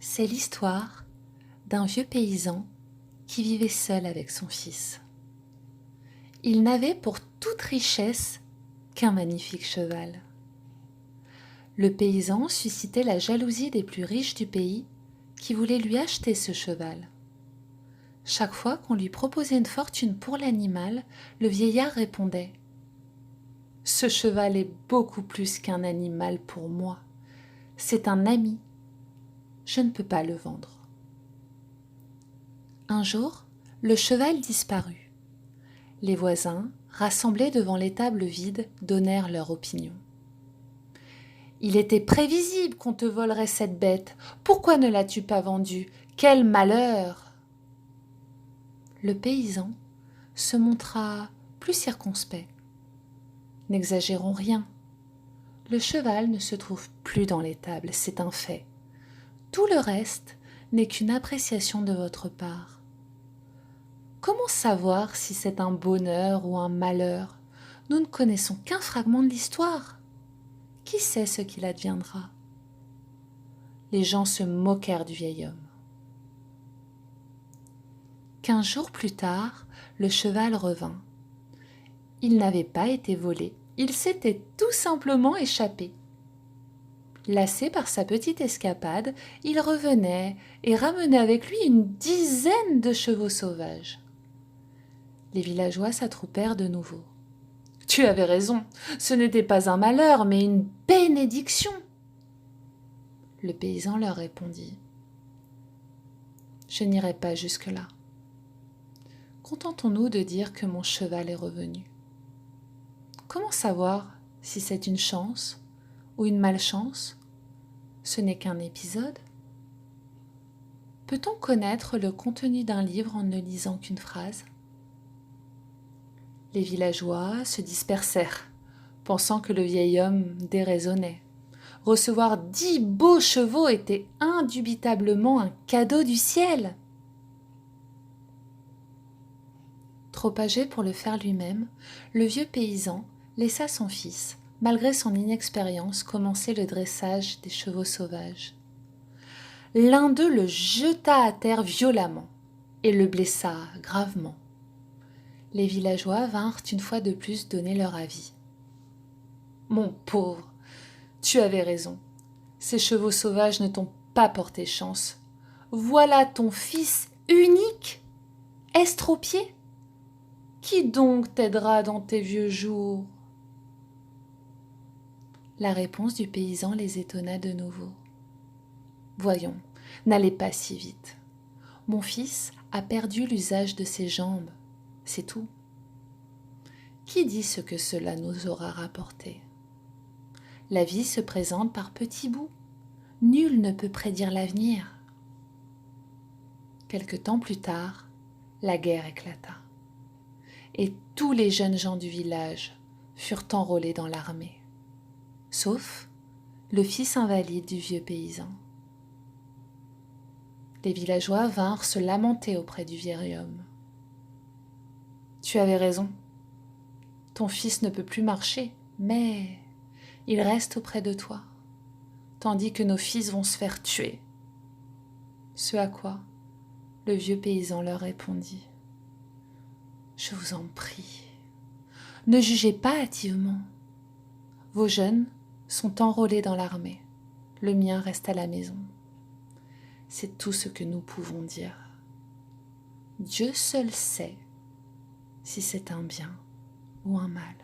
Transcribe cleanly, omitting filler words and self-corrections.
C'est l'histoire d'un vieux paysan qui vivait seul avec son fils. Il n'avait pour toute richesse qu'un magnifique cheval. Le paysan suscitait la jalousie des plus riches du pays qui voulaient lui acheter ce cheval. Chaque fois qu'on lui proposait une fortune pour l'animal, le vieillard répondait : « Ce cheval est beaucoup plus qu'un animal pour moi. C'est un ami. Je ne peux pas le vendre. » Un jour, le cheval disparut. Les voisins, rassemblés devant l'étable vide, donnèrent leur opinion. « Il était prévisible qu'on te volerait cette bête. Pourquoi ne l'as-tu pas vendue ? Quel malheur !» Le paysan se montra plus circonspect. « N'exagérons rien. Le cheval ne se trouve plus dans l'étable, c'est un fait. Tout le reste n'est qu'une appréciation de votre part. Comment savoir si c'est un bonheur ou un malheur ? Nous ne connaissons qu'un fragment de l'histoire. Qui sait ce qu'il adviendra ? » Les gens se moquèrent du vieil homme. 15 jours plus tard, le cheval revint. Il n'avait pas été volé, il s'était tout simplement échappé. Lassé par sa petite escapade, il revenait et ramenait avec lui une dizaine de chevaux sauvages. Les villageois s'attroupèrent de nouveau. « Tu avais raison, ce n'était pas un malheur, mais une bénédiction !» Le paysan leur répondit : « Je n'irai pas jusque-là. Contentons-nous de dire que mon cheval est revenu. Comment savoir si c'est une chance ou une malchance ? Ce n'est qu'un épisode. Peut-on connaître le contenu d'un livre en ne lisant qu'une phrase ? » Les villageois se dispersèrent, pensant que le vieil homme déraisonnait. Recevoir 10 beaux chevaux était indubitablement un cadeau du ciel. Trop âgé pour le faire lui-même, le vieux paysan laissa son fils, malgré son inexpérience, commencer le dressage des chevaux sauvages. L'un d'eux le jeta à terre violemment et le blessa gravement. Les villageois vinrent une fois de plus donner leur avis. « Mon pauvre, tu avais raison. Ces chevaux sauvages ne t'ont pas porté chance. Voilà ton fils unique, estropié. Qui donc t'aidera dans tes vieux jours ?» La réponse du paysan les étonna de nouveau. « Voyons, n'allez pas si vite. Mon fils a perdu l'usage de ses jambes. C'est tout. Qui dit ce que cela nous aura rapporté ? La vie se présente par petits bouts. Nul ne peut prédire l'avenir. » Quelque temps plus tard, la guerre éclata. Et tous les jeunes gens du village furent enrôlés dans l'armée, sauf le fils invalide du vieux paysan. Les villageois vinrent se lamenter auprès du vieil homme. « Tu avais raison. Ton fils ne peut plus marcher, mais il reste auprès de toi, tandis que nos fils vont se faire tuer. » Ce à quoi le vieux paysan leur répondit : « Je vous en prie, ne jugez pas hâtivement. Vos jeunes sont enrôlés dans l'armée, le mien reste à la maison. C'est tout ce que nous pouvons dire. Dieu seul sait si c'est un bien ou un mal. »